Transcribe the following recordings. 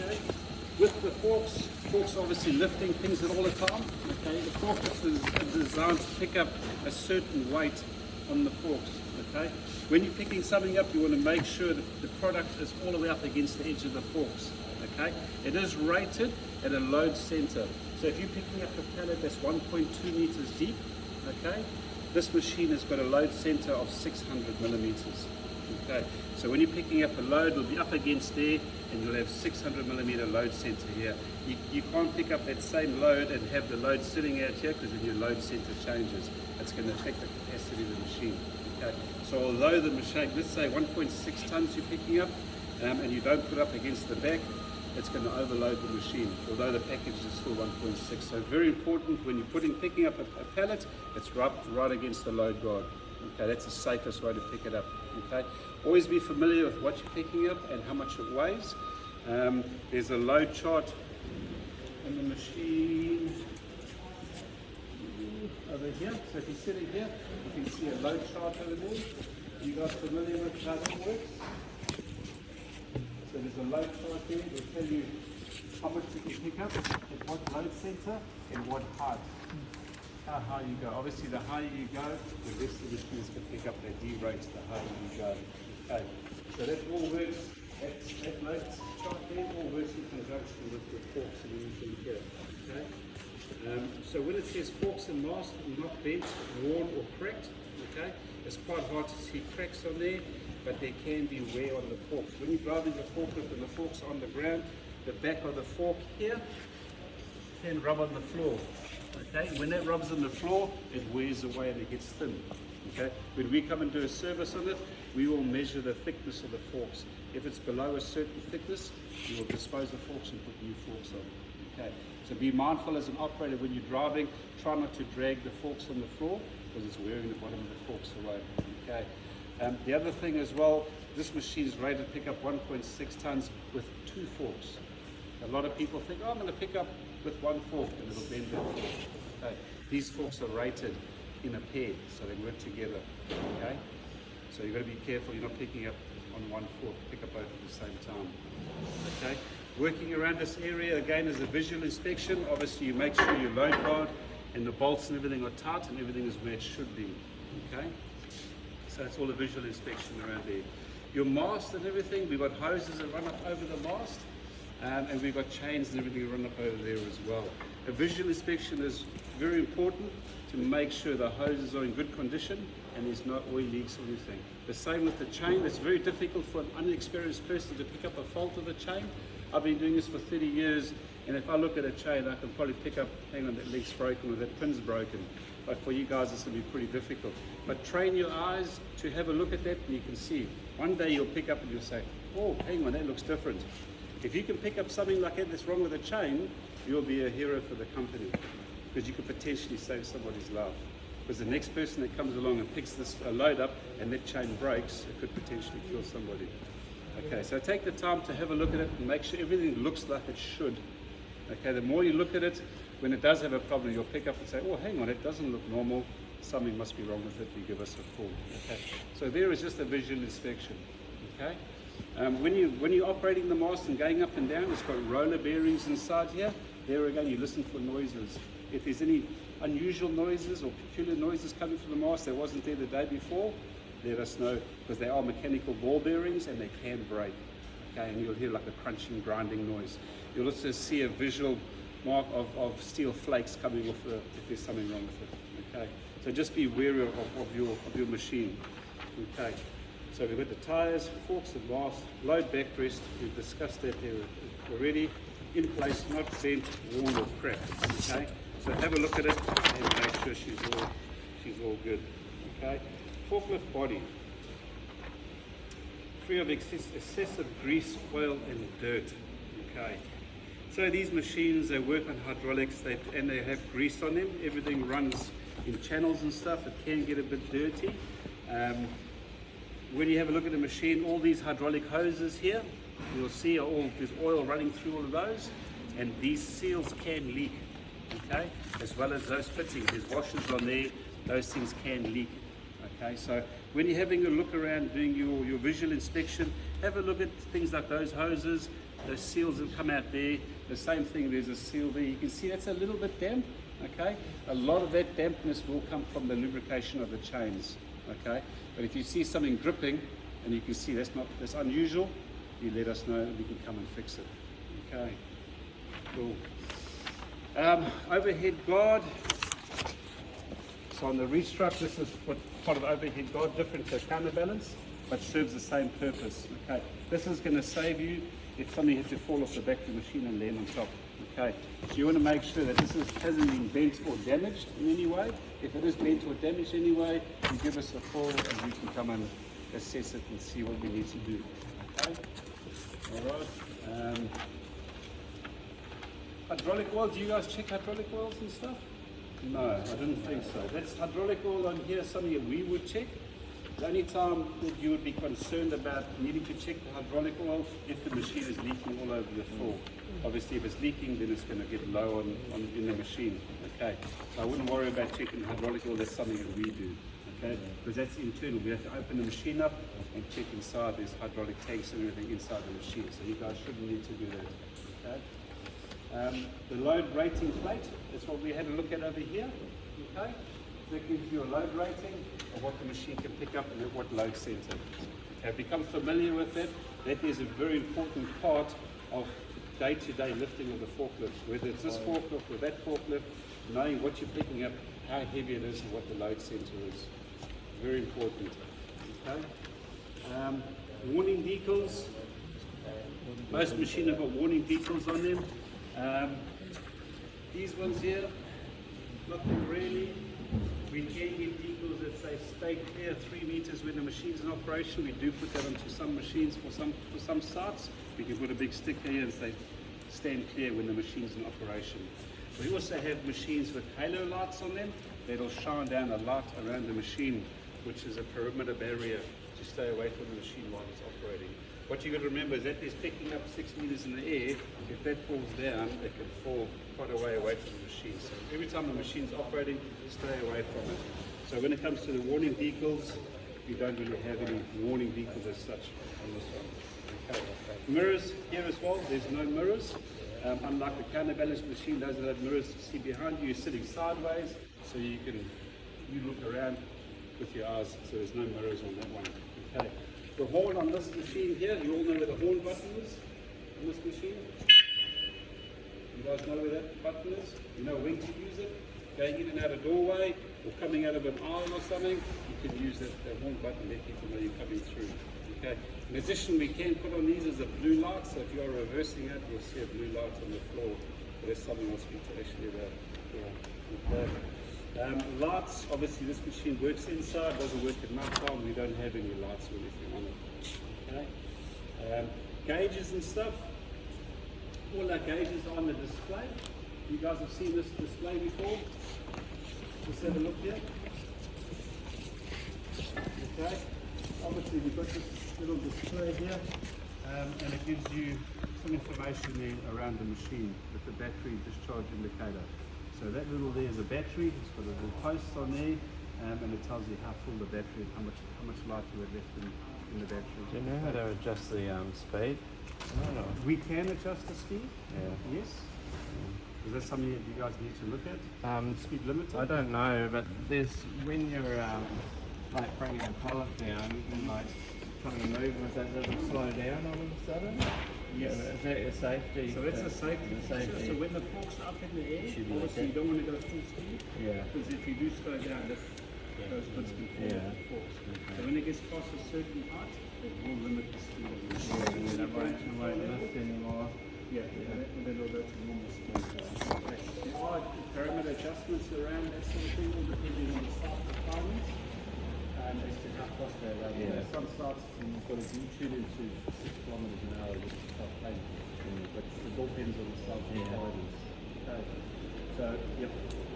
Okay. With the forks obviously lifting things all the time. Okay. The forklift is designed to pick up a certain weight on the forks. Okay. When you're picking something up, you want to make sure that the product is all the way up against the edge of the forks. Okay. It is rated at a load center. So if you're picking up a pallet that's 1.2 meters deep, okay, this machine has got a load center of 600 millimeters. Okay, so when you're picking up a load, it'll be up against there, and you'll have 600 millimeter load center here. You can't pick up that same load and have the load sitting out here, because then your load center changes. It's going to affect the capacity of the machine. Okay, so although the machine, let's say 1.6 tons you're picking up, and you don't put up against the back, it's going to overload the machine, although the package is still 1.6. So very important when you're picking up a pallet, it's right against the load guard. Okay, that's the safest way to pick it up. Okay, always be familiar with what you're picking up and how much it weighs. There's a load chart on the machine over here. So if you're sitting here, you can see a load chart over there. You guys familiar with how that works? So there's a load chart there. It will tell you how much you can pick up, at what load center, and what height. How high you go. Obviously, the higher you go, the less the machines can pick up. They de-rate the higher you go. Okay. So that all works. That load chart there all works in conjunction with the forks and everything here. Okay. So when it says forks and mast, not bent, worn, or cracked. Okay. It's quite hard to see cracks on there, but there can be wear on the forks. When you're driving the forklift and the forks are on the ground, the back of the fork here can rub on the floor. Okay, when that rubs on the floor, it wears away and it gets thin. Okay, when we come and do a service on it, we will measure the thickness of the forks. If it's below a certain thickness, we will dispose the forks and put new forks on. Okay, so be mindful as an operator when you're driving, try not to drag the forks on the floor because it's wearing the bottom of the forks away. Okay. The other thing as well, this machine is rated to pick up 1.6 tons with 2 forks. A lot of people think, oh, I'm going to pick up with 1 fork and it'll bend that fork. Okay. These forks are rated in a pair, so they work together. Okay. So you've got to be careful you're not picking up on 1 fork, pick up both at the same time. Okay. Working around this area again is a visual inspection. Obviously you make sure your load guard and the bolts and everything are tight and everything is where it should be. Okay. So it's all a visual inspection around there. Your mast and everything, we've got hoses that run up over the mast, and we've got chains and everything that run up over there as well. A visual inspection is very important to make sure the hoses are in good condition and there's no oil leaks or anything. The same with the chain. It's very difficult for an unexperienced person to pick up a fault of the chain. I've been doing this for 30 years, and if I look at a chain, I can probably pick up, hang on, that link's broken or that pin's broken. But for you guys, it's going to be pretty difficult. But train your eyes to have a look at that, and you can see. One day you'll pick up and you'll say, oh, hang on, that looks different. If you can pick up something like that that's wrong with a chain, you'll be a hero for the company, because you could potentially save somebody's life. Because the next person that comes along and picks this load up and that chain breaks, it could potentially kill somebody. Okay, so take the time to have a look at it and make sure everything looks like it should. Okay, the more you look at it, when it does have a problem, you'll pick up and say, oh, hang on, it doesn't look normal. Something must be wrong with it. You give us a call. Okay, so there is just a visual inspection. Okay, when you're operating the mast and going up and down, it's got roller bearings inside here. There again, you listen for noises. If there's any unusual noises or peculiar noises coming from the mast that wasn't there the day before, let us know, because they are mechanical ball bearings and they can break. Okay, and you'll hear like a crunching, grinding noise. You'll also see a visual mark of steel flakes coming off if there's something wrong with it. Okay, so just be wary of your machine. Okay, so we've got the tires, forks and mast, load backrest. We've discussed that here already. In place, not bent, worn or cracked. Okay, so have a look at it and make sure she's all good. Okay, forklift body, free of excessive grease, oil and dirt. Okay, so these machines, they work on hydraulics and they have grease on them. Everything runs in channels and stuff. It can get a bit dirty. When you have a look at the machine, all these hydraulic hoses here, you'll see there's oil running through all of those, and these seals can leak. Okay, as well as those fittings, there's washers on there, those things can leak. Okay, so when you're having a look around doing your visual inspection, have a look at things like those hoses, those seals that come out there. The same thing, there's a seal there. You can see that's a little bit damp, okay? A lot of that dampness will come from the lubrication of the chains, okay? But if you see something dripping, and you can see that's unusual, you let us know and we can come and fix it, okay? Cool. Overhead guard. So on the restruct, this is what part of the overhead guard, different to counterbalance, but serves the same purpose. Okay, this is going to save you if something had to fall off the back of the machine and land on top. Okay, so you want to make sure that this hasn't been bent or damaged in any way. If it is bent or damaged in any way, you give us a call and we can come and assess it and see what we need to do. Okay, all right. Hydraulic oil, do you guys check hydraulic oils and stuff? No, I didn't think so. That's hydraulic oil on here, something that we would check. The only time that you would be concerned about needing to check the hydraulic oil if the machine is leaking all over the floor. Obviously, if it's leaking, then it's going to get low in the machine. Okay, so I wouldn't worry about checking the hydraulic oil. That's something that we do. Okay, because that's internal. We have to open the machine up and check inside. There's hydraulic tanks and everything inside the machine, so you guys shouldn't need to do that. Okay. The load rating plate, that's what we had a look at over here. Okay, that gives you a load rating of what the machine can pick up and at what load center. Okay, become familiar with that. That is a very important part of day-to-day lifting of the forklift. Whether it's this forklift or that forklift, knowing what you're picking up, how heavy it is, and what the load center is. Very important. Okay. Warning decals. Most machines have got warning decals on them. These ones here, nothing really. We can get decals that say stay clear 3 meters when the machine's in operation. We do put that onto some machines for some sites. We can put a big sticker here and say stand clear when the machine's in operation. We also have machines with halo lights on them that'll shine down a light around the machine, which is a perimeter barrier to stay away from the machine while it's operating. What you got to remember is that is picking up 6 meters in the air. If that falls down, it can fall quite a way away from the machine. So every time the machine's operating, stay away from it. So when it comes to the warning decals, you don't really have any warning decals as such on this one. Okay. Mirrors here as well, there's no mirrors. Unlike the counterbalance machine, those that have mirrors to see behind you, you're sitting sideways, so you look around with your eyes, so there's no mirrors on that one. Okay. The horn on this machine here, you all know where the horn button is on this machine? You guys know where that button is? You know when to use it? Going in and out of doorway or coming out of an aisle or something, you can use that horn button to let people know you're coming through. Okay. In addition, we can put on these as a blue light, so if you're reversing it, you'll see a blue light on the floor. But there's something else we can actually do. Okay. Lights, obviously this machine works inside, doesn't work at night time. We don't have any lights or anything on it. Okay. Gauges and stuff. All our gauges are on the display. You guys have seen this display before? Let's have a look here. Okay. Obviously we've got this little display here, and it gives you some information there around the machine with the battery discharge indicator. So that little there is a battery. It's got a little post on there, and it tells you how full the battery and how much light you have left in the battery. Do you know how to adjust the speed? No. We can adjust the speed. Yeah. Yes. Is that something that you guys need to look at? Speed limit? I don't know, but there's when you're like bringing a pallet down, you can like kind of move with that little slow down all of a sudden. Yes. Is that your safety? So that's a safety. So when the fork's up in the air, obviously you don't want to go full speed. Yeah. Because if you do slow down, those goods can fall off the forks. So when it gets past a certain height, it will limit the speed of the machine. That won't lift anymore. Yeah, and then it'll go to normal speed. There are parameter adjustments around that sort of thing, all depending on the start requirements. And as to how fast they run. Some starts you've got to detune into 6 kilometers an hour just to start playing. But it all depends on the start requirements. Okay. So, yep.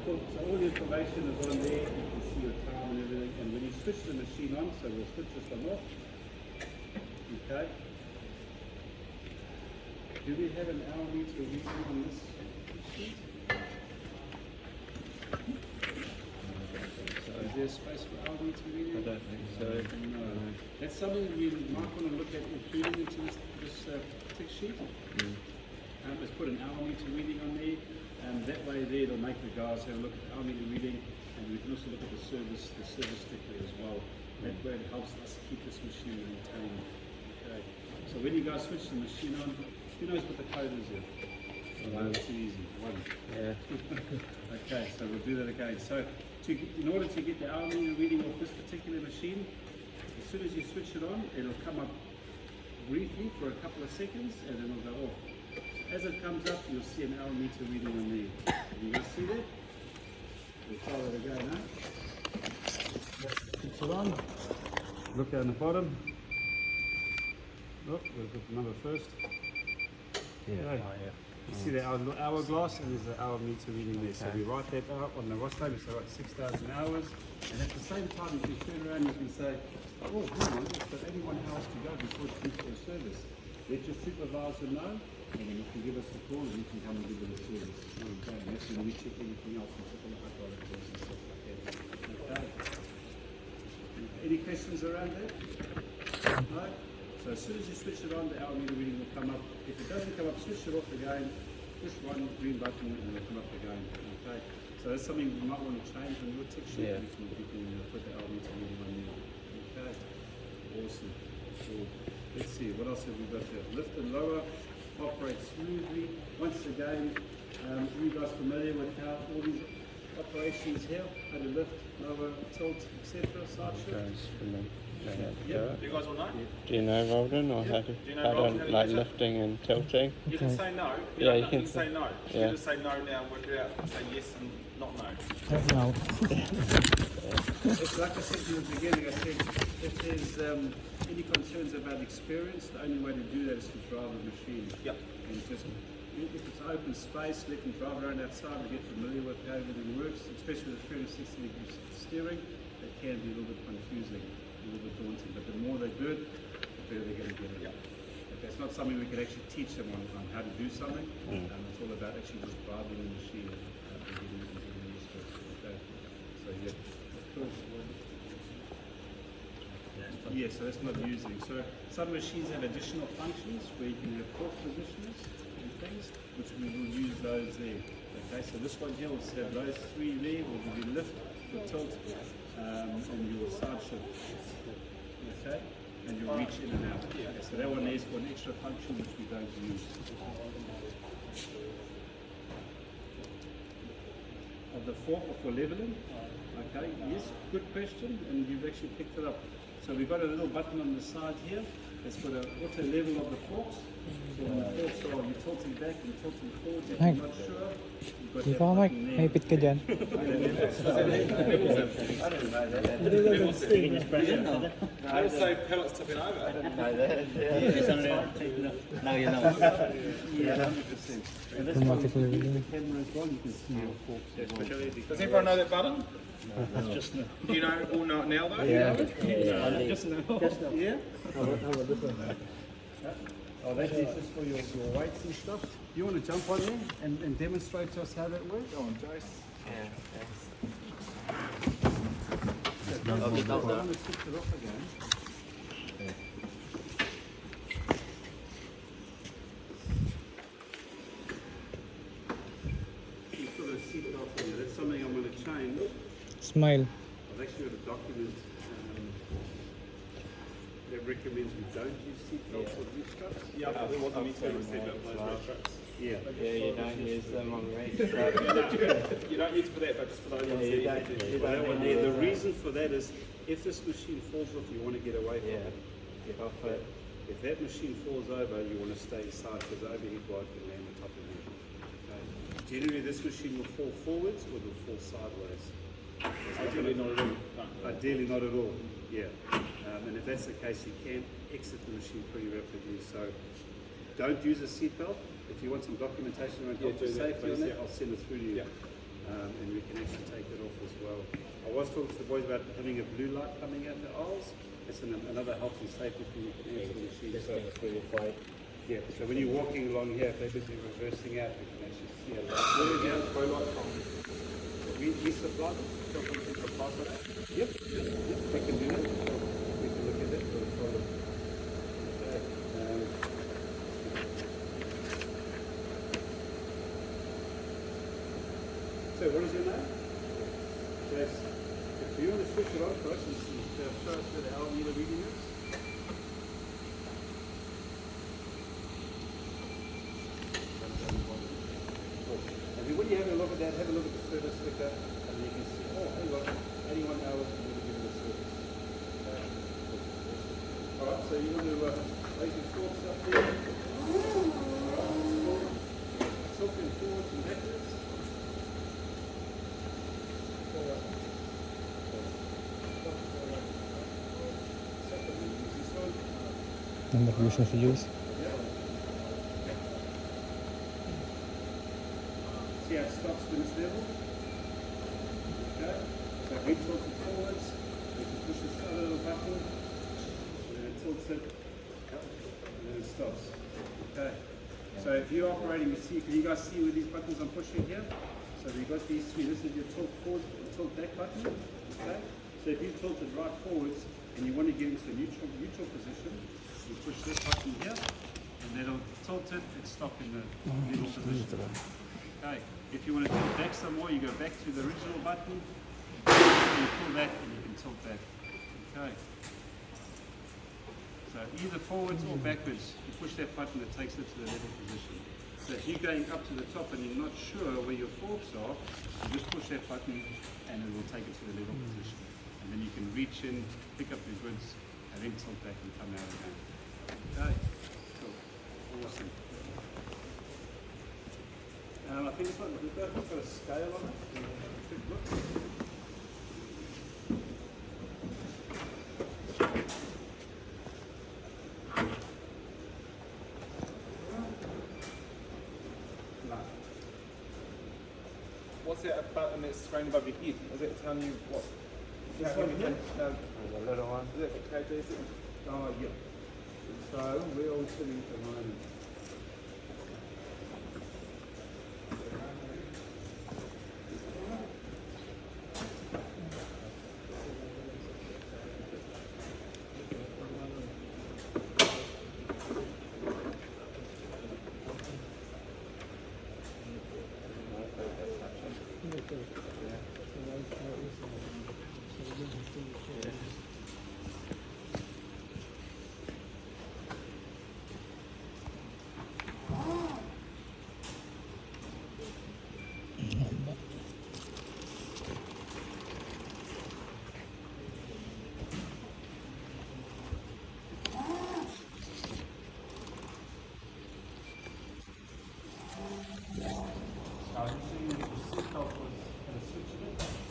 Cool. So all the information is on there. You can see your time and everything. And when you switch the machine on, so we'll switch this one off. Okay. Do we have an hour meter reading on this sheet? Is there a space for hour meter reading? I don't think so. No. That's something we might want to look at including into this this tick sheet. Let's put an hour meter reading on there. That way there it'll make the guys have a look at the hour meter reading, and we can also look at the service sticker as well. That way it helps us keep this machine maintained. Okay. So when you guys switch the machine on, who knows what the code is here? It's easy. 1. Yeah. Okay, so we'll do that again. So in order to get the hour meter reading off this particular machine, as soon as you switch it on, it'll come up briefly for a couple of seconds and then it'll go off. So as it comes up, you'll see an hour meter reading on there. You guys see that? We'll try that again, huh? Switch it on. Look down the bottom. Look, we'll put the number first. Yeah. Okay. Oh, yeah. You see the hourglass, and there's the hour meter reading there. So we write that out on the rostrum, so write 6,000 hours. And at the same time, you can turn around and you can say, oh, hang on, it's got 81 hours to go before it's due for a service. Let your supervisor know, and then you can give us a call and we can come and give it a service. Okay, and that's when we check anything else and check on the hydraulic doors and stuff like that. Okay. Any questions around that? No? So as soon as you switch it on, the hour meter reading will come up. If it doesn't come up, switch it off again. Push one green button and it'll come up again. Okay. So that's something you might want to change on your tick sheet. Yeah. You can put the hour meter reading on there. Okay. Awesome. Cool. Let's see, what else have we got here? Lift and lower, operate smoothly. Once again, you guys familiar with how all these operations here, how to lift, lower, tilt, etc. Side shift? Do you guys all know? Do you know Roldan or how to, you know how Roldan, to how to like use it? lifting and tilting? You can say no. Yeah, You you can say no. yeah. You just say no now, work it out, say yes and not no. No. It's like I said in the beginning, I said if there's any concerns about experience, the only way to do that is to drive the machine. Yep. And just, if it's open space, let them drive around outside and get familiar with how everything works, especially with 360 degree steering. It can be a little bit confusing, a little bit daunting, but the more they do it, the better they're going to get it. Yep. Okay, it's not something we can actually teach them on how to do something. It's all about actually just driving the machine and getting used to it. Okay. So yeah, of course. Yeah, so that's not using. So some machines have additional functions where you can have torque positioners and things, which we will use those there. Okay, so this one here will have those 3 there, will give you lift, the tilt, and your side shift. Okay, and you'll reach in and out. Okay, so that one is for an extra function which we don't use. Of the fork or for leveling? Okay, yes, good question, and you've actually picked it up. So we've got a little button on the side here that's got an auto level of the forks. So when the forks are, you're tilting back and tilting forward, if you're not sure, you've got Di that ba, Mike? button there. May pit ka dyan. I would say pellets tipping over. Now you know. Yeah, 100%. And that's why we Automatically use the reading. camera as well, you can see your forks as well. Does everyone know that button? That's just no. Do you know all know it now though? Yeah. Just no. Yeah? Oh, that is just for your weights and stuff. You want to jump on there and demonstrate to us how that works? Oh, Joyce. Yeah, I'm going to switch it off again. You've got a seatbelt here. That's something I'm going to change. Smile. I've actually got a document that recommends we don't use seatbelts for these trucks. Yeah, there wasn't me too. Trucks. Yeah. yeah, you don't use them on race. You don't use it for that, but just for those ones. Yeah, you that don't. do. You Well, that don't one need there, the that. reason for that is if this machine falls off, you want to get away from Yeah, it. get off it. If that machine falls over, you want to stay inside because the overhead bar can land on top of you. Okay. Generally, this machine will fall forwards or it will fall sideways. Ideally not at all. No. Ideally, not at all. Yeah. And if that's the case, you can exit the machine pretty rapidly. So don't use a seatbelt. If you want some documentation around Yeah, health and do that, safety on please, that, yeah. I'll send it through to you. And we can actually take it off as well. I was talking to the boys about having a blue light coming out the aisles. It's another health and safety thing you can add to the machine. So, yeah, so when you're walking along here, if they're busy reversing out, we can actually see a light. Where did you go light from? We supply them. Company supply for that? Yep, we can do that. We can look at that. No problem. Okay. So what is your name? Yes. If you want to switch it on for us and show us where the allimeter reading is. And then when you have a look at that, have a look at the service sticker, and then you can see, oh, hey, look, 81 hours you need to give it a service. Alright, so you want to raise your forks up there. Tilting forwards and backwards. Number of uses to use. See how it stops when it's level? Okay. So head tilted forwards. You can push this other little button. And then it tilts it. And then it stops. Okay. So if you're operating, you see, can you guys see where these buttons I'm pushing here? So you've got these three. This is your tilt forward, tilt back button. Okay. So if you tilt it right forwards and you want to get into a neutral position, you push this button here, and then it'll tilt it and stop in the middle position. Okay. If you want to tilt back some more, you go back to the original button, you pull that and you can tilt that. Okay. So either forwards or backwards, you push that button, it takes it to the level position. So if you're going up to the top and you're not sure where your forks are, you just push that button and it will take it to the level position. And then you can reach in, pick up your goods, and then tilt back and come out again. Okay, cool, awesome. I think it's got a scale on it. Quick look. What's that button that's screen above your head? Is that telling you what? This one here? The little one. Is that for KJ? Oh, yeah. So we're all sitting at the moment.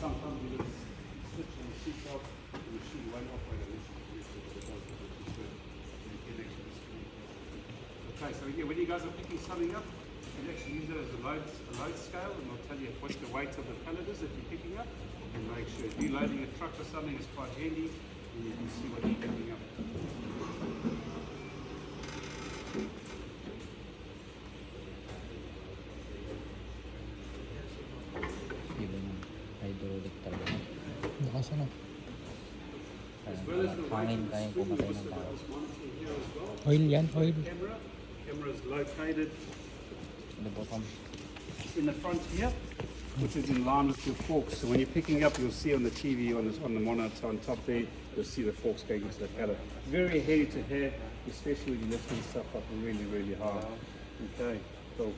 Sometimes you just switch on the seatbelt, the machine won't operate unless you it does what it should. You can actually screen. Okay, so again, when you guys are picking something up, you can actually use it as a load scale, and I'll tell you what the weight of the pallet is that you're picking up, and make sure if you're loading a truck or something, it's quite handy, and you can see what you're picking up. Hydraulic talaga. Lakas ano. As well as the weight Hangin of the kayang screen, pumatay you've ng also got tao. this monitor here as well. Oil yan, oil. Camera is located The bottom. in the front here, which is in line with your forks. So when you're picking up, you'll see on the TV, on the monitor on top there, you'll see the forks going into the pallet. Very handy to have, especially when you're lifting stuff up really, really high. Okay, cool.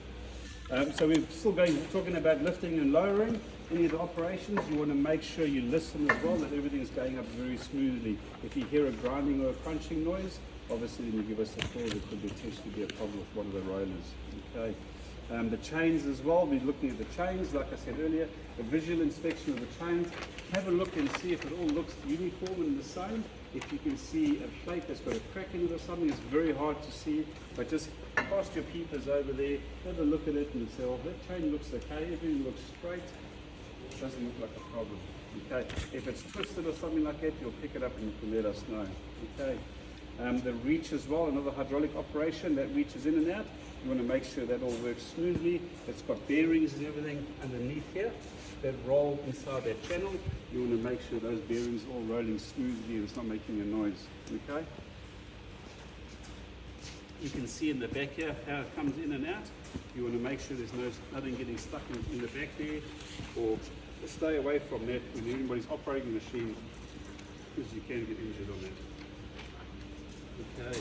So we're still talking about lifting and lowering. Any of the operations, you want to make sure you listen as well, that everything's going up very smoothly. If you hear a grinding or a crunching noise, obviously then you give us a call. There could potentially be a problem with one of the rollers. Okay. The chains as well, we're looking at the chains, like I said earlier, a visual inspection of the chains. Have a look and see if it all looks uniform and the same. If you can see a plate that's got a crack in it or something, it's very hard to see, but just cast your peepers over there, have a look at it and say, oh, that chain looks okay, everything looks straight, it doesn't look like a problem. Okay, if it's twisted or something like that, you'll pick it up and you can let us know. Okay. The reach as well, another hydraulic operation that reaches in and out. You want to make sure that all works smoothly. It's got bearings and everything underneath here that roll inside that channel. You want to make sure those bearings are all rolling smoothly and it's not making a noise. Okay. You can see in the back here how it comes in and out. You want to make sure there's nothing getting stuck in the back there, or stay away from that when anybody's operating the machine, because you can get injured on that. Okay,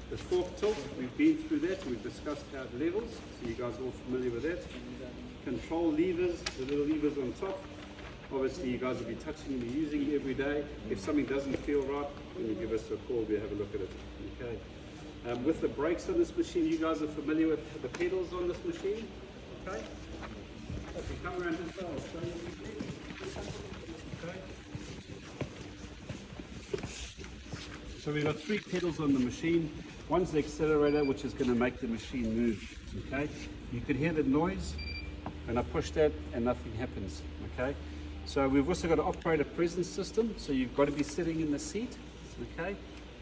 the fork tilt, we've been through that, we've discussed how it levels, so you guys are all familiar with that. Control levers, the little levers on top. Obviously you guys will be touching and using it every day. If something doesn't feel right, then you give us a call, we'll have a look at it. Okay. With the brakes on this machine, you guys are familiar with the pedals on this machine? Okay. If you come around this way, I'll show you. Okay. So we've got 3 pedals on the machine. One's the accelerator, which is going to make the machine move. Okay. You could hear the noise, and I push that, and nothing happens. Okay. So we've also got an operator presence system. So you've got to be sitting in the seat. Okay.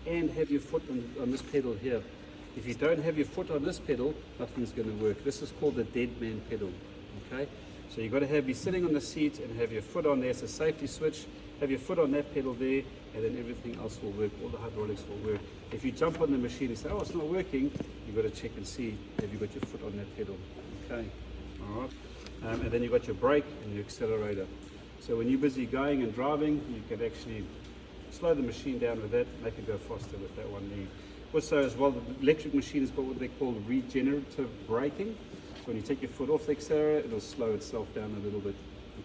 And have your foot on this pedal here. If you don't have your foot on this pedal, nothing's going to work. This is called the dead man pedal. Okay, so you've got to be sitting on the seat and have your foot on there. It's a safety switch. Have your foot on that pedal there, and then everything else will work. All the hydraulics will work. If you jump on the machine and say, "Oh, it's not working," you've got to check and see have you got your foot on that pedal. Okay, all right. And then you've got your brake and your accelerator. So when you're busy going and driving, you can actually slow the machine down with that, make it go faster with that one lead. Also as well, the electric machine has got what they call regenerative braking. So when you take your foot off the accelerator, it'll slow itself down a little bit.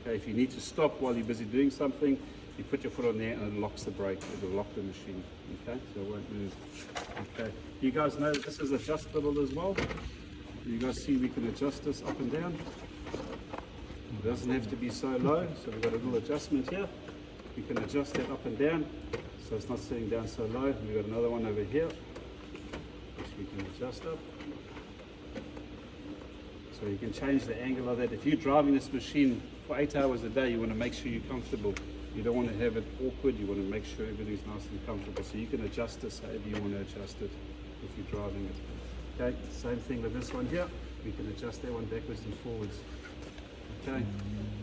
Okay, if you need to stop while you're busy doing something, you put your foot on there and it locks the brake, it'll lock the machine. Okay, so it won't move. Okay, you guys know that this is adjustable as well. You guys see we can adjust this up and down. It doesn't have to be so low, so we've got a little adjustment here. You can adjust that up and down, so it's not sitting down so low. We've got another one over here, which we can adjust up. So you can change the angle of that. If you're driving this machine for 8 hours a day, you want to make sure you're comfortable. You don't want to have it awkward. You want to make sure everything's nice and comfortable. So you can adjust this however you want to adjust it if you're driving it. Okay, same thing with this one here. We can adjust that one backwards and forwards. Okay,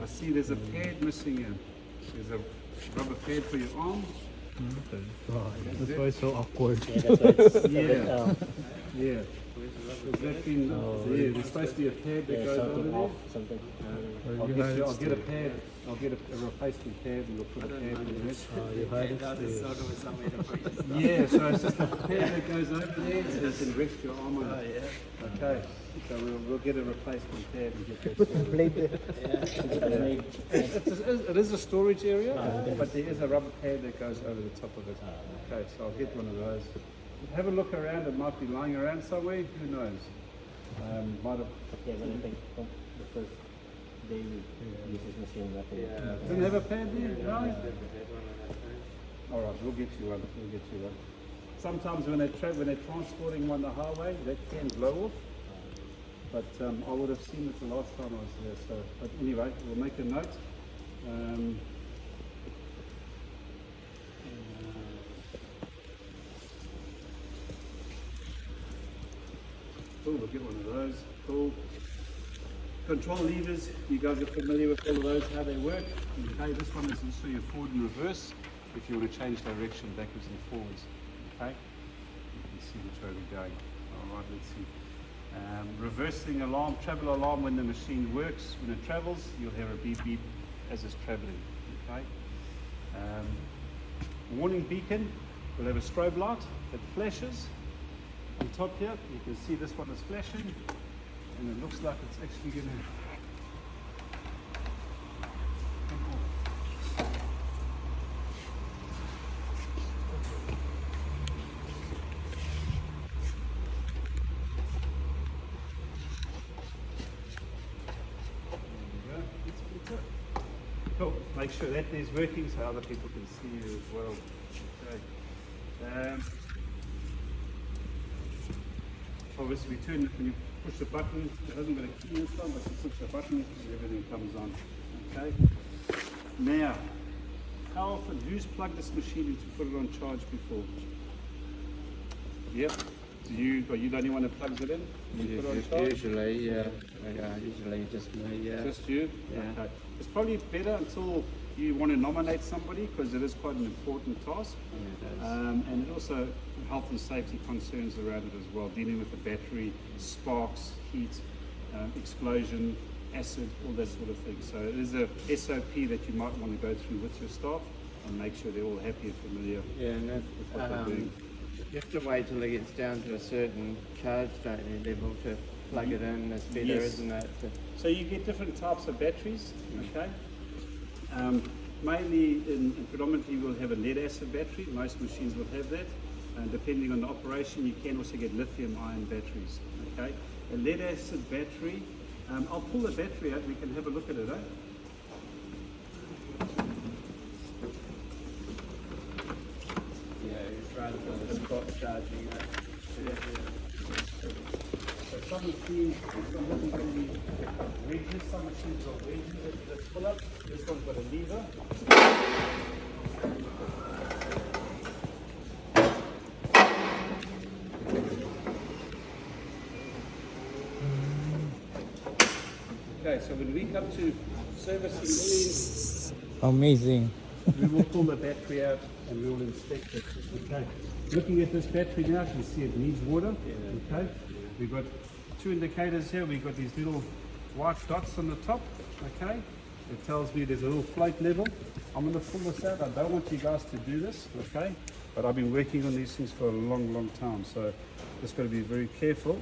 I see there's a pad missing here. There's a rubber pad for your arm. Okay. Wow, that's why it's so awkward. Yeah, that's why it's a Yeah. bit, Yeah. There's supposed to be a pad that yeah, goes something over off, there. something. I'll get a pad. I'll get a replacement pad and we'll put a pad in it. You hide it. Yeah, so it's just a pad that goes over there so you can rest your arm on it. Okay, so we'll get a replacement pad and get that sorted. It is a storage area, but there is a rubber pad that goes over the top of it. Okay, so I'll get one of those. Have a look around, it might be lying around somewhere, who knows? Might have. Yeah, when I think the first day we use this machine, Doesn't have a pad there? No? Alright, we'll get you one. We'll get you one. Sometimes when they're transporting on the highway, that can blow off. But I would have seen it the last time I was there. So, but anyway, we'll make a note. Cool, we'll get one of those. Cool. Control levers, you guys are familiar with all of those, how they work. Okay, this one is also your forward and reverse, if you want to change direction backwards and forwards. Okay, you can see which way we're going. All right, let's see. Reversing alarm, travel alarm when the machine works. When it travels, you'll hear a beep beep as it's traveling. Okay. Warning beacon, we'll have a strobe light that flashes. On top here, you can see this one is flashing, and it looks like it's actually going to come off. There we go. That's it. Cool. Make sure that is working so other people can see you as well. Okay. Obviously, we turn when you push the button. It hasn't got a key inside, but you push the button and everything comes on. Okay. Now, how often? Who's plugged this machine in to put it on charge before? Yep. Are you the only one that plugs it in? You put it on charge? Usually just me, yeah. Just you? Yeah. Okay. It's probably better until you want to nominate somebody because it is quite an important task. And it also health and safety concerns around it as well, dealing with the battery, sparks, heat, explosion, acid, all that sort of thing. So it is a SOP that you might want to go through with your staff and make sure they're all happy and familiar Yeah, and with what they're doing. you have to wait till it gets down to a certain charge, don't you, level to plug it in. It's better, Yes. isn't it? So you get different types of batteries, okay? Mainly, predominantly, we'll have a lead acid battery. Most machines will have that. And depending on the operation, you can also get lithium-ion batteries, okay? A lead acid battery, I'll pull the battery out. We can have a look at it, eh? Yeah, it's rather than the spot charging it. So some machines, some of them can be wedges, some machines are wedges that you just pull up. This one's got a lever. Okay, so when we come to servicing, Amazing. we will pull the battery out and we will inspect it. Okay. Looking at this battery now, you can see it needs water. Okay. We've got two indicators here. We've got these little white dots on the top. Okay. It tells me there's a little float level. I'm going to pull this out. I don't want you guys to do this. Okay. But I've been working on these things for a long, long time. So just got to be very careful.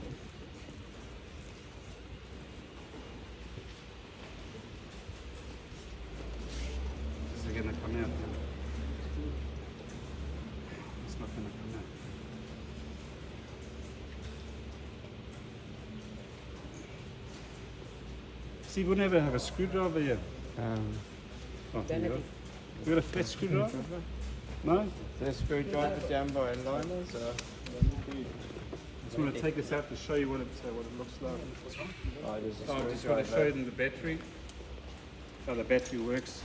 This is going to come out. It's not going to come out. Steve, we never have a screwdriver here. Oh, here you go. We got a flat screwdriver? No? The screwdriver down by liners, or? Just want to take this out to show you what it looks like. Oh, there's a I just want to show you the battery, how the battery works.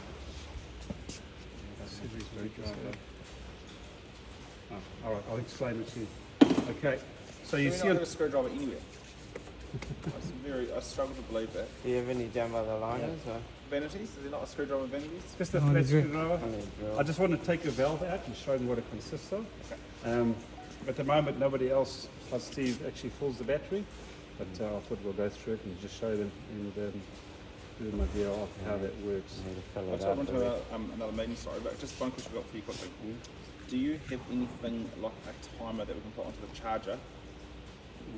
Oh, all right, I'll explain it to you. Okay, so you see I on have a screwdriver anywhere. I struggle to believe that. Do you have any down by the liners, or? Vanities? Is there not a screwdriver with vanities? just a flat screwdriver. I need a drill. I just want to take the valve out and show them what it consists of. At the moment, nobody else, plus Steve, actually fills the battery. But I thought we'll go through it and just show them and give them an idea of how that works. Need to fill I it just up want a to bit. another meeting, sorry, but just one question I've got for you quickly. Do you have anything like a timer that we can put onto the charger,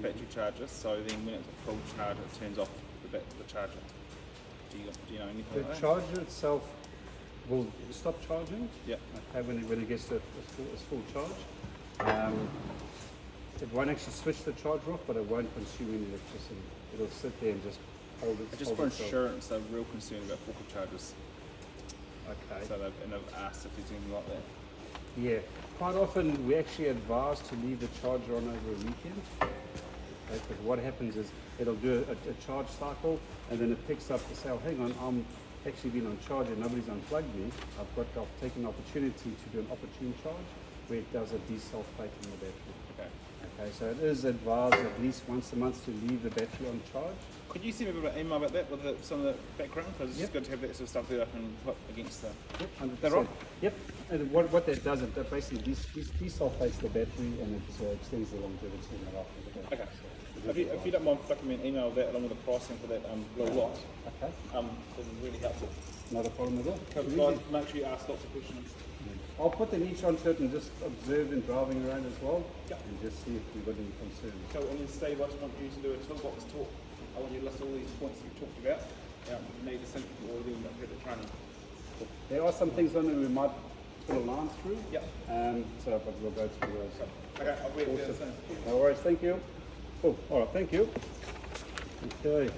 battery charger, so then when it's a full charge, it turns off the charger? Do you know anything The like that? charger itself will stop charging. Yeah. Okay, when it gets to its full charge. It won't actually switch the charger off, but it won't consume any electricity. It'll sit there and just hold it. Just for insurance, they're real concerned about forklift chargers. Okay. So they've asked if there's anything like that. Yeah. Quite often we actually advise to leave the charger on over a weekend. Okay, but what happens is it'll do a charge cycle and then it picks up to say, oh, hang on, I'm actually been on charge and nobody's unplugged me. I've taken the opportunity to do an opportune charge where it does a desulfate in the battery. Okay. Okay, so it is advised at least once a month to leave the battery on charge. Could you send me a bit of an email about that with some of the background? Because it's Yep. good to have that sort of stuff that I can put against the. Yep, 100%. That right? Yep. And what that does, it basically desulfates the battery and it extends the longevity and the life of the battery. Okay. So If you don't mind flicking me an email of that along with the pricing for that little lot, Okay, this is really helpful. not a problem at all. Because guys, make sure you ask lots of questions. I'll put them each onto it and just observe them driving around as well. Yep. And just see if we've got any concerns. So, and then Steve, I just want you to do a toolbox talk. I want you to list all these points that you talked about. Maybe something for all of them that we had the training. There are some things on there we might put a line through. Yep. But we'll go through those. Okay, I'll wait for that Awesome. soon. No worries, thank you. Cool, all right, thank you. Okay,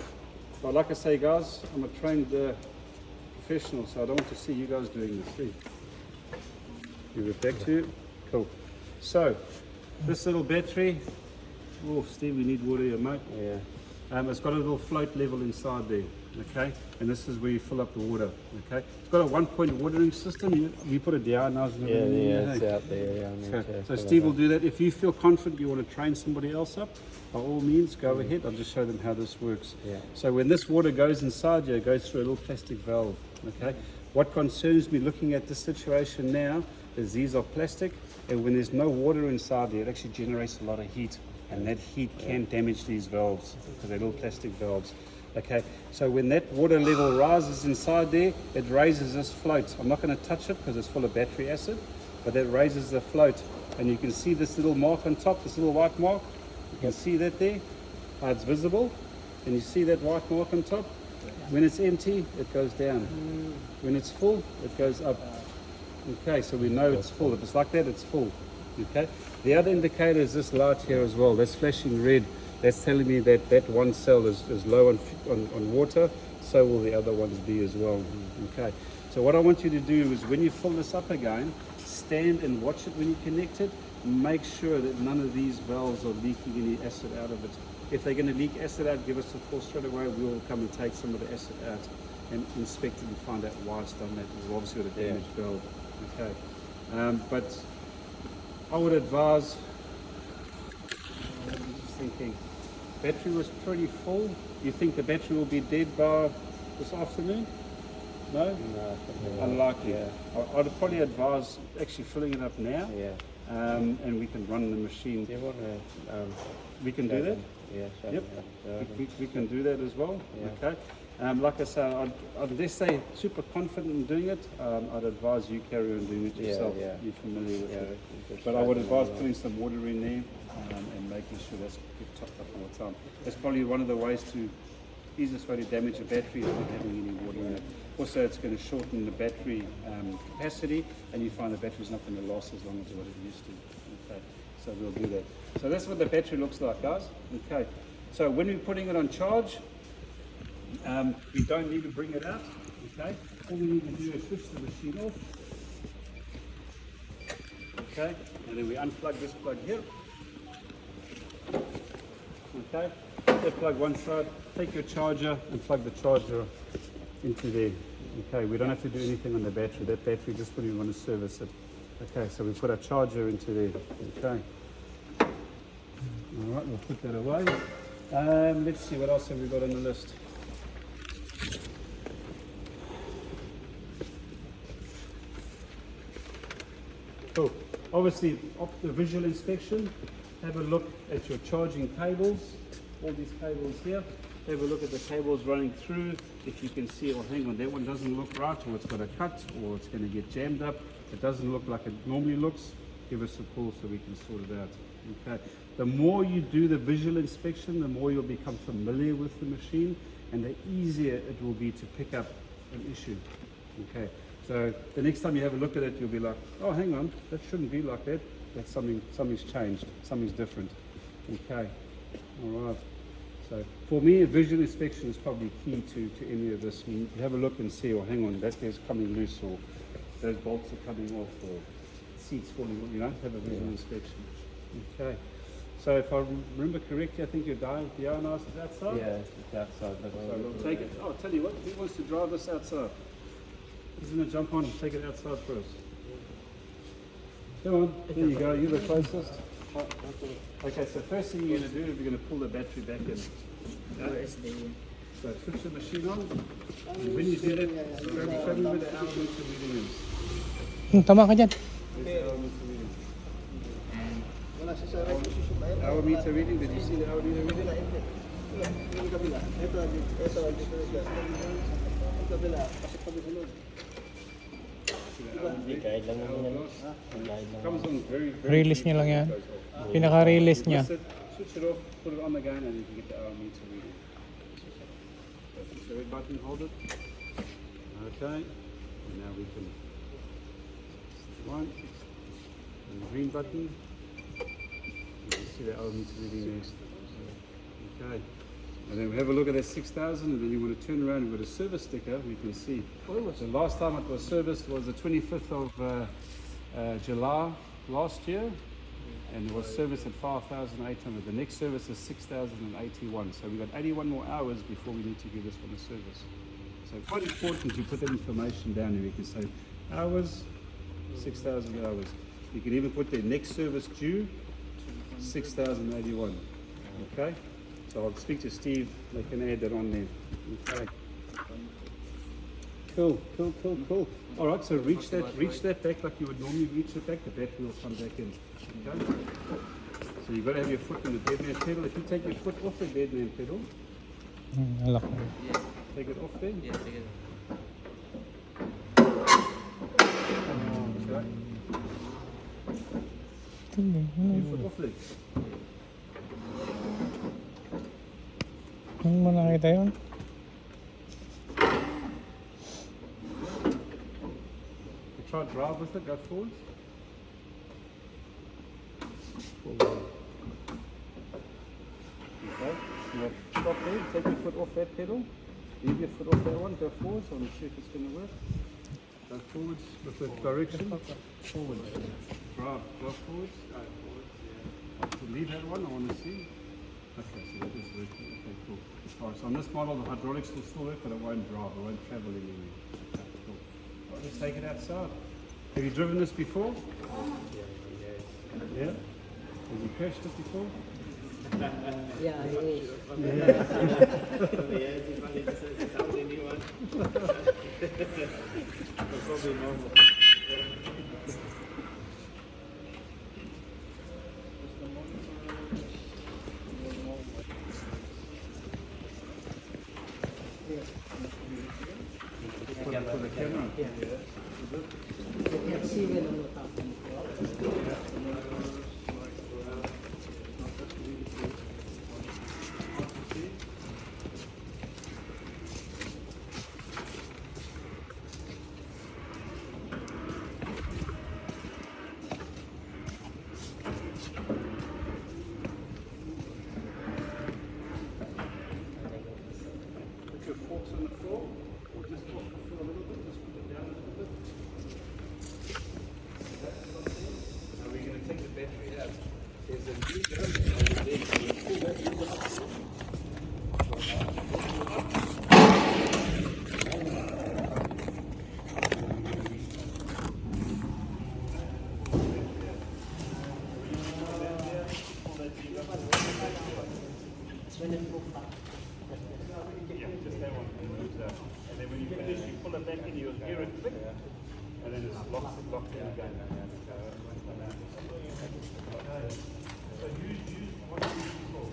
well, like I say, guys, I'm a trained professional, so I don't want to see you guys doing this. See? Give it back to you. Cool. So, this little battery, oh, Steve, we need water here, mate. Yeah. It's got a little float level inside there, okay? And this is where you fill up the water, okay? It's got a 1-point watering system. You put it down. Yeah, it's out there. Yeah, I need to So fill Steve it will up. do that. If you feel confident you want to train somebody else up, by all means, go ahead. I'll just show them how this works. Yeah. So when this water goes inside you, it goes through a little plastic valve, okay? What concerns me looking at this situation now is these are plastic, and when there's no water inside there, it actually generates a lot of heat. and that heat can damage these valves because they're little plastic valves. Okay, so when that water level rises inside there, it raises this float. I'm not going to touch it because it's full of battery acid, but that raises the float. And you can see this little mark on top, this little white mark. You can see that there, how it's visible. And you see that white mark on top? When it's empty, it goes down. When it's full, it goes up. Okay, so we know it's full. If it's like that, it's full. Okay. The other indicator is this light here as well. That's flashing red. That's telling me that that one cell is low on water. So will the other ones be as well. Okay. So what I want you to do is when you fill this up again, stand and watch it when you connect it. Make sure that none of these valves are leaking any acid out of it. If they're going to leak acid out, give us a call straight away. We'll come and take some of the acid out and inspect it and find out why it's done that. We've obviously got a damaged valve. Okay. But I would advise, I'm just thinking, battery was pretty full. You think the battery will be dead by this afternoon? No? No, Unlikely. Yeah. I'd probably advise actually filling it up now. Yeah. And we can run the machine. Do you want to? We can do that? Yeah. Yep. We can do that as well. Yeah. Okay. Like I say, unless they're super confident in doing it, I'd advise you carry on doing it yourself. Yeah. You're familiar with it. Just But I would straighten advise it out. putting some water in there and making sure that's topped up all the time. That's probably one of the ways to, easiest way to damage a battery is not having any water in it. Also, it's going to shorten the battery capacity, and you find the battery's not going to last as long as what it used to. Okay, so we'll do that. So that's what the battery looks like, guys. Okay, so when we're putting it on charge, we don't need to bring it out. Okay, all we need to do is switch the machine off. Okay, and then we unplug this plug here. Okay, that plug one side, take your charger and plug the charger into there. Okay, we don't have to do anything on the battery. That battery, just when we want to service it. Okay, so we put our charger into there. Okay. All right, we'll put that away. Let's see, what else have we got on the list? Cool. Obviously, the visual inspection, have a look at your charging cables, all these cables here. Have a look at the cables running through. If you can see, oh, hang on, that one doesn't look right, or it's got a cut, or it's going to get jammed up. It doesn't look like it normally looks. Give us a call so we can sort it out. Okay. The more you do the visual inspection, the more you'll become familiar with the machine, and the easier it will be to pick up an issue. Okay. So the next time you have a look at it, you'll be like, oh, hang on, that shouldn't be like that. That's something's changed. Something's different. Okay. All right. So for me, a visual inspection is probably key to any of this. You have a look and see, oh, hang on, that is coming loose, or those bolts are coming off, or seats falling off. You know, have a visual inspection. Okay. So if I remember correctly, I think your Diana is outside. Yeah, it's outside. So we'll take it. Oh, I'll tell you what. Who wants to drive this outside? Who's going to jump on and take it outside first? Come on. There you go. You're the closest. Okay, so first thing you're going to do is we're going to pull the battery back in. Okay? So switch the machine on. And when you do that, show me where the hour meter reading is. Tama ka dyan. Where's the hour meter reading? Hour meter reading, did you see the hour meter reading? Hindi, kahit lang naman yan. Kahit lang. Comes on very Release niya lang yan. Pinaka-release niya. Switch it off, put it on again, and you can get the hour meter reading. Push the red button, hold it. Okay, and now we can one and the green button. You can see the hour meter reading there. Okay, and then we have a look at that 6,000, and then you want to turn around with a service sticker. We can see the last time it was serviced was the 25th of July last year. And it was serviced at 5,800. The next service is 6,081. So we've got 81 more hours before we need to give this one a service. So quite important to put that information down here. You can say hours, 6,000 hours. You can even put the next service due, 6,081. Okay? So I'll speak to Steve. They can add that on there. Okay. Cool. All right, so reach that back like you would normally reach it back. The battery will come back in. Okay. So So you've got to have your foot on the deadman pedal. If you take your foot off the deadman pedal, Alak. take it off then. Yeah, take it. That's right. Sige, Your foot off then. Ano mo nakita yun? You try to drive with it, go forwards. Forward. Okay. Now stop there, take your foot off that pedal. Leave your foot off that one, go forwards. I want to see if it's going to work. Go forwards with the direction. Forwards. Drive forwards. Go forwards, yeah. So leave that one, I want to see. Okay, so that is working. Okay, cool. Alright, so on this model the hydraulics will still work, but it won't drive, it won't travel anywhere. Okay, cool. Alright, let's take it outside. Have you driven this before? Yeah? Have you crashed it before? Yeah, it is. Probably normal. For the camera. Yeah. Yeah, see when on the top. Put your forks on the floor, or just off the floor a little bit, just put it down a little bit. That's what I'm saying. Now we're going to take the battery out. There's a lever over there. You pull that lever up. Yeah, just that one. And then when you finish, you pull it back in, you'll hear it click, and then it locks it in again. So use what you use before.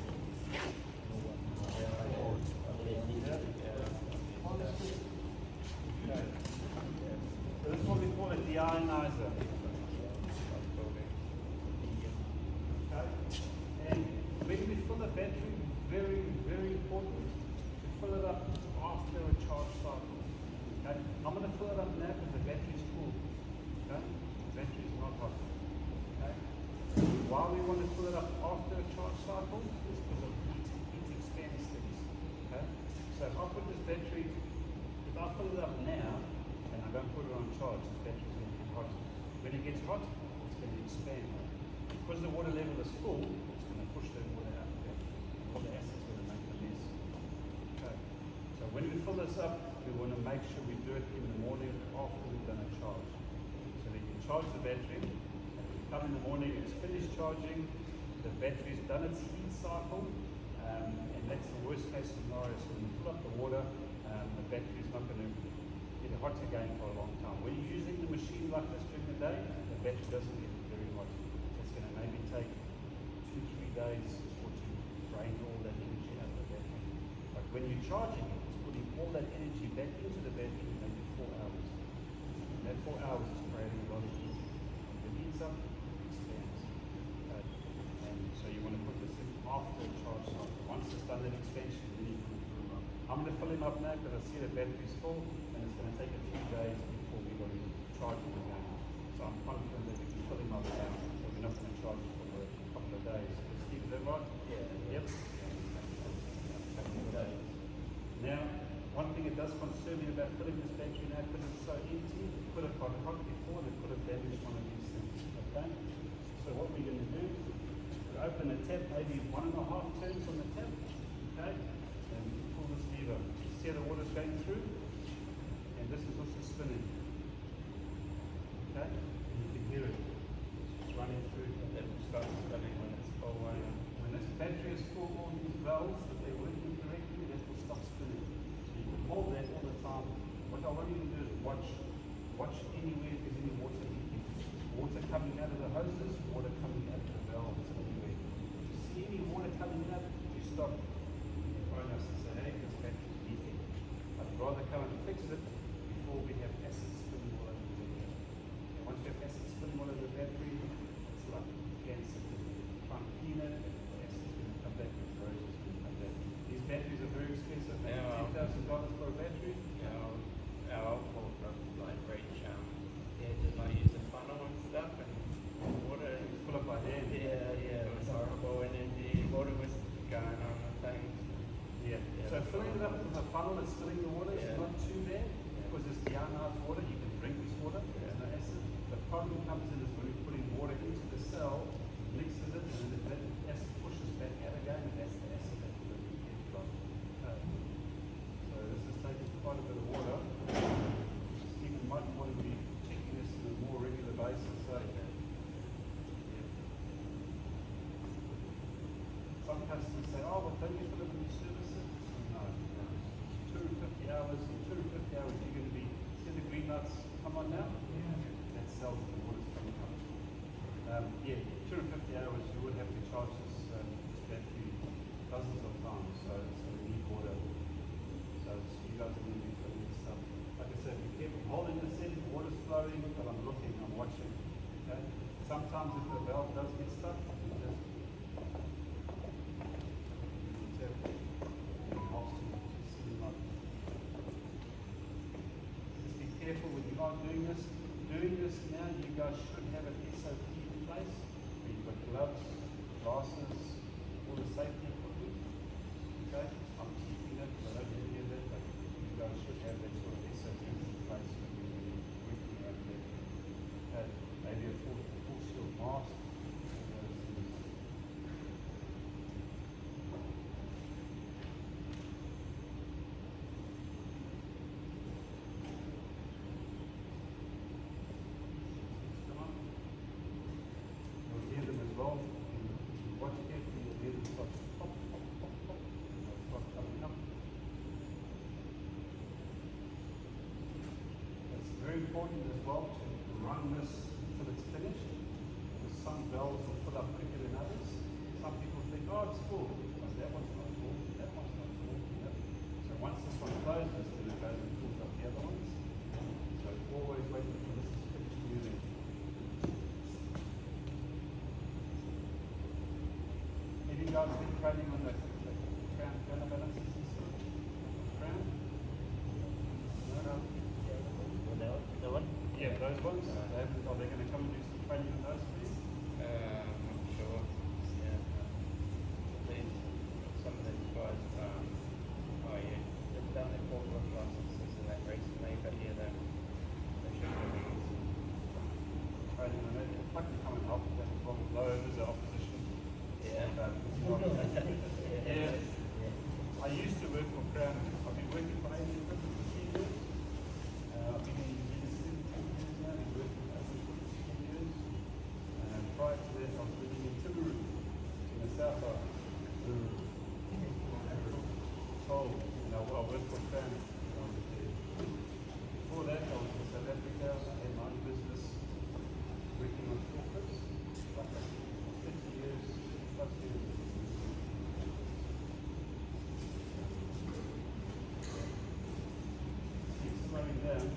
So this is what we call a deionizer. Okay? And when we fill the battery, very, very important to fill it up after a charge cycle. Okay? I'm going to fill it up now because the battery's full. Okay? The battery's not hot. Okay? Why we want to fill it up after a charge cycle is because of heat expands things. Okay? So if I put this battery, if I fill it up now and I don't put it on charge, this battery's going to get hot. When it gets hot, it's going to expand. Because the water level is full, it's going to push the water out. Okay? All the acid's going to make a mess. Okay. So when we fill this up, we want to make sure we do it in the morning after we've done a charge. So we can charge the battery, and we come in the morning, it's finished charging, the battery's done its heat cycle, and that's the worst case scenario. So when you fill up the water, the battery's not going to get hot again for a long time. When you're using the machine like this during the day, the battery doesn't get very hot. It's going to maybe take 2-3 days or to drain all that energy out of the battery. But when you're charging it, it's putting all that energy back into the battery in maybe 4 hours. And that 4 hours is creating a lot of heat. When it heats up, it expands. And so you want to put this in after a charge cycle. Once it's done that expansion, then you can fill him up. I'm going to fill him up now because I see the battery's full, and it's going to take a few days before we're going to charge him again. So I'm confident that we can fill him up now, so we're not going to charge it for a couple of days. Steve, is that right? Yeah. Yep. Now, one thing that does concern me about filling this battery now, because it's so empty, it could have got hot before, it could have damaged one of these things. Okay? So what we're going to do, we'll open the tap, maybe 1.5 turns on the tap. Okay? And pull this lever. See how the water's going through? And this is also spinning. Okay? And you can hear it. It's running through. It starts spinning when it's full away. When this battery is full, all these valves, if they're working correctly, that will stop spinning. So you can hold that all the time. What I want you to do is watch anywhere if there's any water leaking. Water coming out of the hoses, water coming out of the valves anywhere. coming up, you stop, you phone us and say, hey, this battery's leaking. I'd rather come and fix it before we have acid spilling all over the battery. And once you have acid spilling all over the battery, it's like cancer. Try and clean it, the acid's going to come back, the corrosion's going to come back. These batteries are very expensive, maybe $10,000 for a battery. Our old forklift, like reach, yeah, just like use the funnel and stuff and water. It's full up by hand. Yeah, it was horrible, and then the water was going on the thing. Yeah. So filling it up with a funnel and filling the water is Yeah. not too bad because it's deionized water. You can drink this water. There's no acid. The problem comes in is when you're putting water into the cell, mixes it, and then that acid pushes back out again, and that's the acid that you're going to get from. So this is taking quite a bit of water. Stephen might want to be checking this on a more regular basis. So, some customers say, oh, well, don't you fill it when you service it? No. 250 hours, in 250 hours, you're going to be, see the green lights come on now? That sells the water's coming up. 250 hours, you would have to charge this battery dozens of times, so it's going to need water. So you guys are going to be filling this up. Like I said, be careful holding this in, water's flowing, but I'm looking, I'm watching. Okay? Sometimes if the valve does get stuck, you just be careful when you are doing this. Doing this now, you guys should have an SOP in place where you've got gloves, glasses, all the safety equipment. Okay? I'm keeping it, but I don't have any of that, but you guys should have that sort of SOP in place when you're working around there. Maybe a full shield mask. All those things. You'll hear them as well. If you watch carefully, you'll hear them start to pop, pop, pop, pop. They'll start coming up. It's very important as well to run this until it's finished. Because some valves will fill up quicker than others. Some people think, oh, it's full. But that one's not full, that one's not full. So once this one closes, then it goes and fills up the other ones. So always wait until this is finished moving. Have you guys been training on the crown counterbalances and stuff? Crown? No. The one? Yeah, those ones. Are they going to come and do some training on those for you? I'm sure. Yeah. These, some of these guys, they've done their forklift licenses and that recently, but yeah, they should be Training on that. If I can come and help with that as well. Low is the opposition. Yeah. I used to work for Crown. I've been working for 18 for 3 years. I've been in New Zealand 17 years now and worked for over 15 years. Prior to that, I was working in Dinugo in the South Island. Oh, and I worked for Crown. Before that, I was in South Africa. I had my own business working on forklifts. Like 50 years, plus years. Keep slowing down.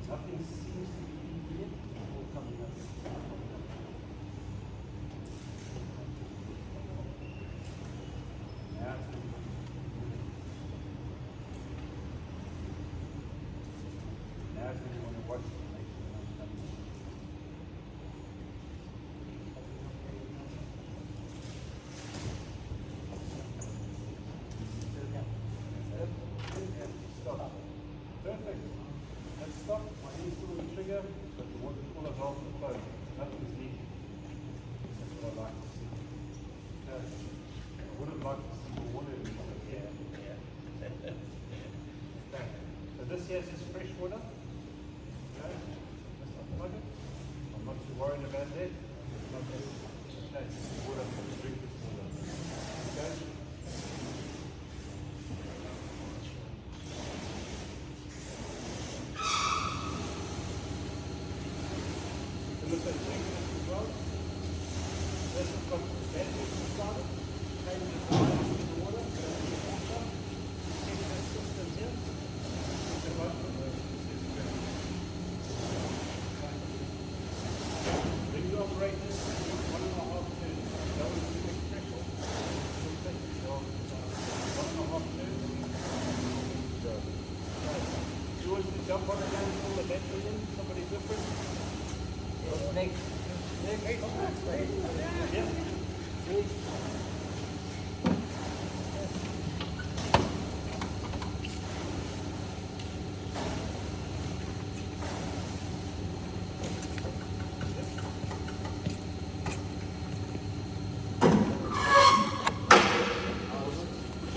Nothing seems to be easy yet. It's all coming up. Now it's going to now it's going to want to watch the next one coming. Stop. Perfect. Let's stop. My hand's still on the trigger, but the water full of valve and close. Nothing's leaking. That's what I like to see. I would have liked to see more water in here. Okay. So this here is just fresh water. Okay. Let's unplug it. I'm not too worried about that. Okay. This is water. Drink this water. Okay. Look at as well. This has got batteries inside it. what are going to call the battery in? Somebody different? Next. Yeah.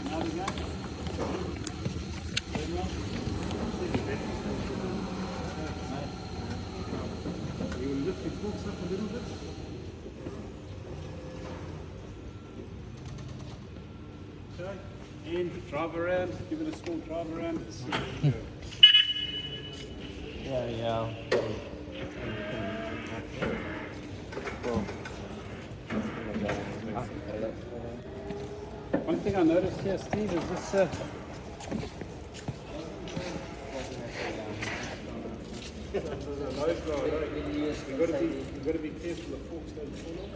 Now we go. You will lift your forks up a little bit. Okay. And drive around, give it a small drive around. Yeah. One thing I noticed here, Steve, is this. You've got to be careful the forks don't fall off.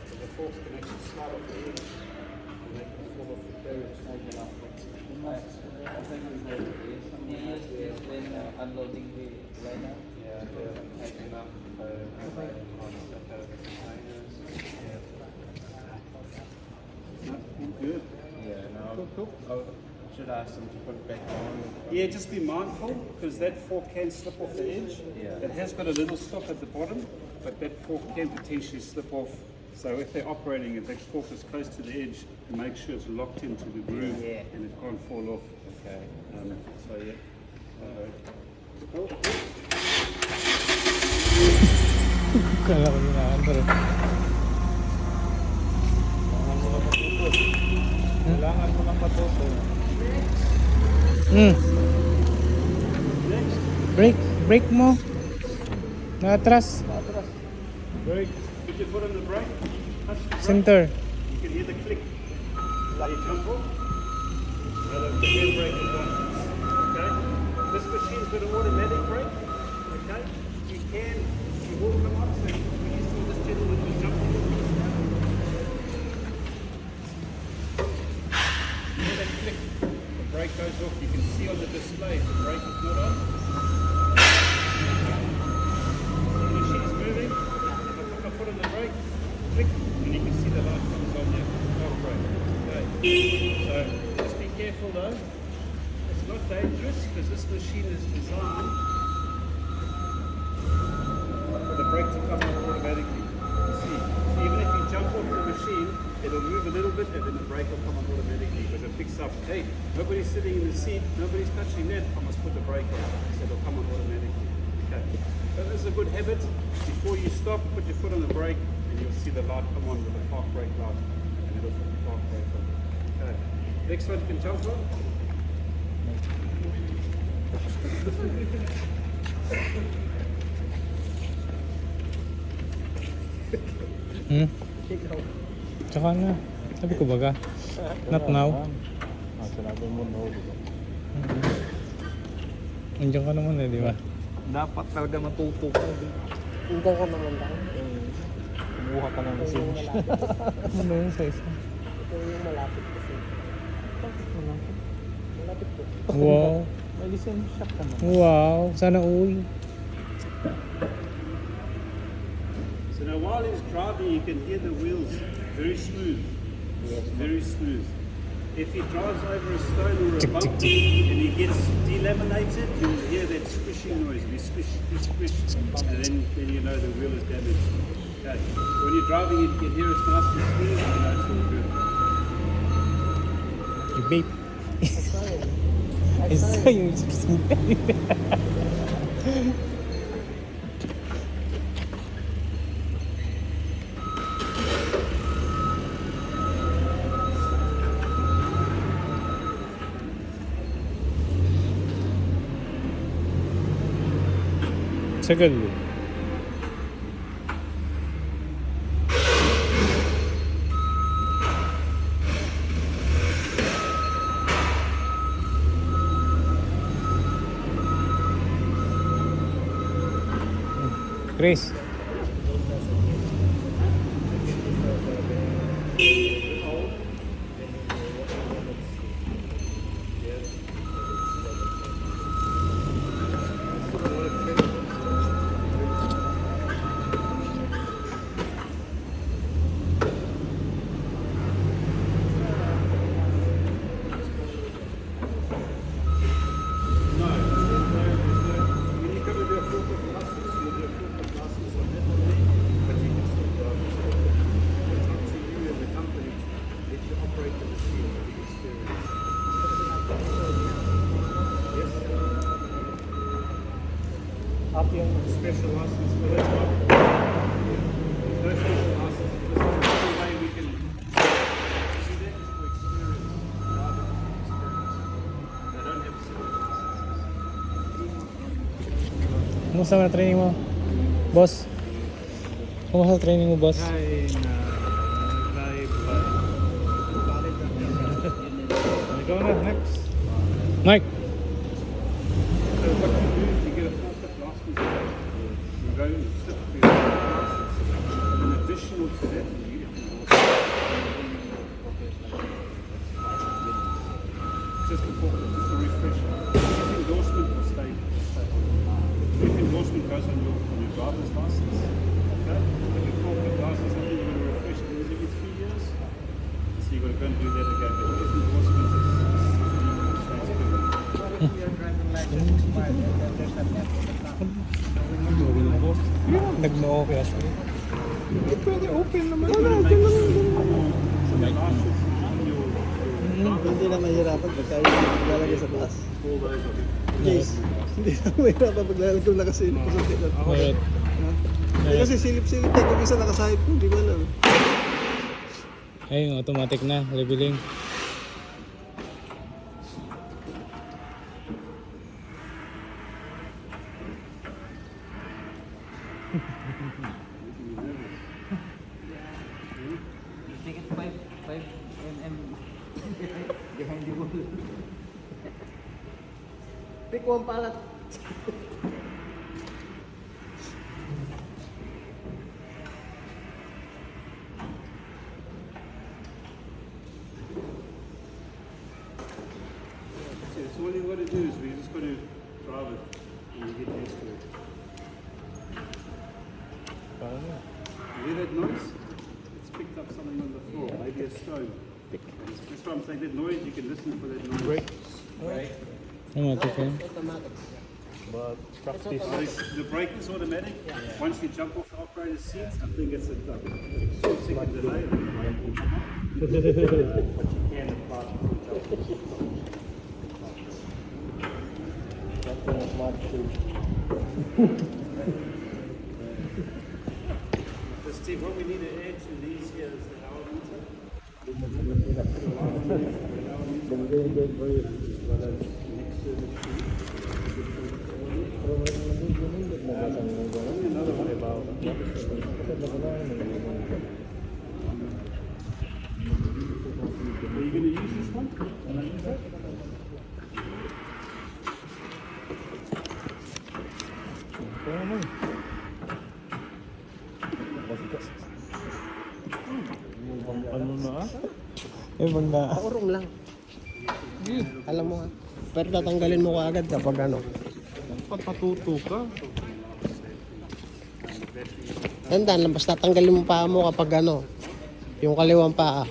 So the forks can actually slide off the edge and they can fall off the carriage. Unloading the liner. Yeah, they're taking up the No, good. Yeah, no. Cool. I should ask them to put it back on. Yeah, just be mindful because that fork can slip off the edge. Yeah. It has got a little stop at the bottom, but that fork can potentially slip off. So if they're operating it, that fork is close to the edge, and make sure it's locked into the groove and it can't fall off. Okay. So yeah. Cool. Kala ko yun na-under. Kailangan mo lang matuto. Brake mo. Naatras. Very good. Put your foot on the brake. Touch the brake. Center. You can hear the click. Like you jump off. Now the handbrake is on. Okay? This machine's got an automatic brake. Okay? You will come up. So when you see this gentleman who's jumping, hear that click. The brake goes off. You can see on the display the brake is not on. The machine's moving. If I put my foot on the brake, click, and you can see the light comes on there. Off brake. Okay. So just be careful though. It's not dangerous because this machine is designed for the brake to come on automatically. You see, so even if you jump off the machine, it'll move a little bit and then the brake will come on automatically. But it picks up, hey, nobody's sitting in the seat, nobody's touching that, I must put the brake on. So it'll come on automatically. Okay. So this is a good habit. Before you stop, put your foot on the brake and you'll see the light come on with the park brake light. And it'll put the park brake on. Okay. Next one you can jump on. Tsaka na. Sabi ko baga. Not now. Sinabi mo no. Andiyan ka naman eh, di ba? Dapat talaga matuto ko. Hindi ka naman lang. Kumuha ka ng message. Ano yun sa isa? Ito yung malapit kasi. Malapit po. Wow. May lisensya ka naman. Wow. Sana all. So now while he's driving, you can hear the wheels very smooth. Very smooth. If he drives over a stone or a bump and he gets delaminated, you'll hear that squishing noise. He squish, and then you know the wheel is damaged. Okay. When you're driving it, you can hear it's nice and smooth, you know it's all good. You babe. I saw you. Sagal. Chris. Up yung special license for that one. There's no special license for this one. The only way we can do that is for experience, rather than experience. They don't have civil licenses. Kumusta na training mo? Boss? Kumusta training mo, boss? Go on next. Mike! So what you do is you get a forklift license. You go and sit for your license. And in additional to that, you get just the forklift, just a refresher. If endorsement will stay. If endorsement goes on your driver's license, okay? But your forklift license, I think you're going to refresh it every 3 years. So you've got to go and do that again. But if endorsement stays good. Nag-no okay as Pwede open naman. Hindi na mahirapan pagka yung lalagay sa taas. Yes. Hindi na mahirapan pag lalagay ko nakasilip ko sa tiyan. Alright. Kasi silip-silip na kung isa nakasahip ko, hindi ko alam. Ayun, automatic na, leveling. Take it 5 mm behind the wall. Pick one palat. So all you've got to do is we just got to drive it and you get used to it. You hear that noise? It's picked up something on the floor, maybe a stone. That's why I'm saying that noise, you can listen for that noise. Automatic yun. The brake is automatic. Once you jump off the operator's seat, I think it's a 2-second delay. The brake will come up. But you can apply it for jump. Steve, what we need to add to these here is the hour meter. Another one about are you going to use this one? Eh, bang na. Paurong lang. Alam mo nga. Pero tatanggalin mo agad kapag ano. Patuto ka. Tandaan lang, basta tatanggalin mo paa mo kapag ano. Yung kaliwang paa.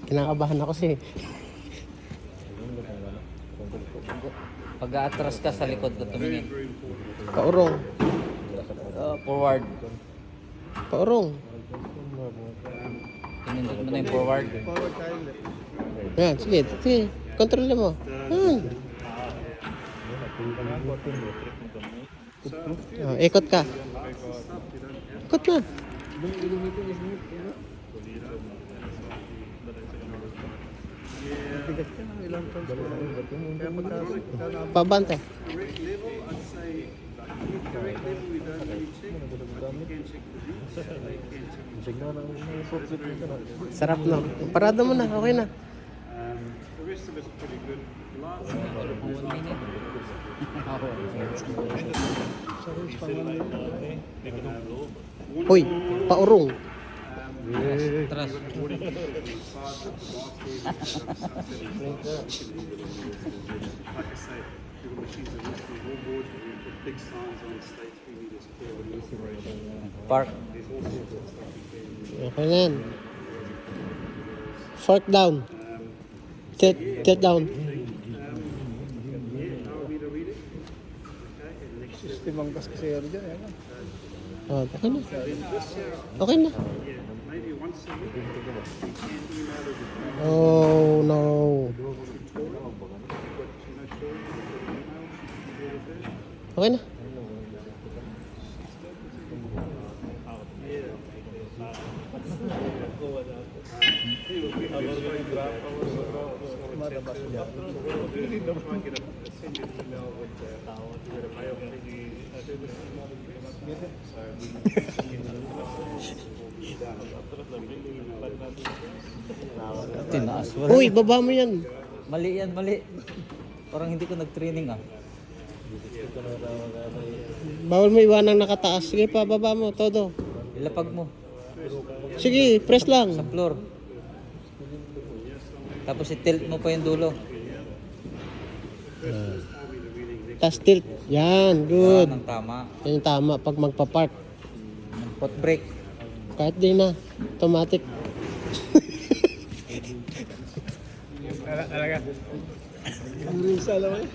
Kinakabahan ako kasi. Pag atras ka sa likod ka tumingin. Paurong. Forward. Paurong. Pinindot mo na yung forward. Yan, sige. Sige. Kontrol mo. Ikot ka. Ikot na. Pabante. Correct level, I'd say correct level we don't really check, but you can check the beats, they can check. Sarap no. Parado mo na. Okay na. The rest of it's pretty good. Lights, Hoy, paurong. Atras. like I say, people machines are used to wallboard, we put big signs on state 3 meters clear on the operation. Park. There's all sorts of stuff you can Okay na yan. Fork down. Get down. hour meter reading. Okay, and next year, System ang gas kasi ano dyan. Yan. Oh, okay na. then this year, Okay na. yeah, maybe once a week, we can email it. Oh no. But, you know, Matabas dyan. Tinaas. Uy, baba mo yan. Mali yan, mali. Parang hindi ko nag-training ah. Bawal mo iwanang nakataas. Sige pa, baba mo, todo. Ilapag mo Sige, press sa lang. floor. Tapos i-tilt mo pa yung dulo. Tas tilt. Yan, good. Yan ang tama. Yan yung tama pag magpa-park. Foot brake. Kahit di na, automatic. Ang isa lang eh.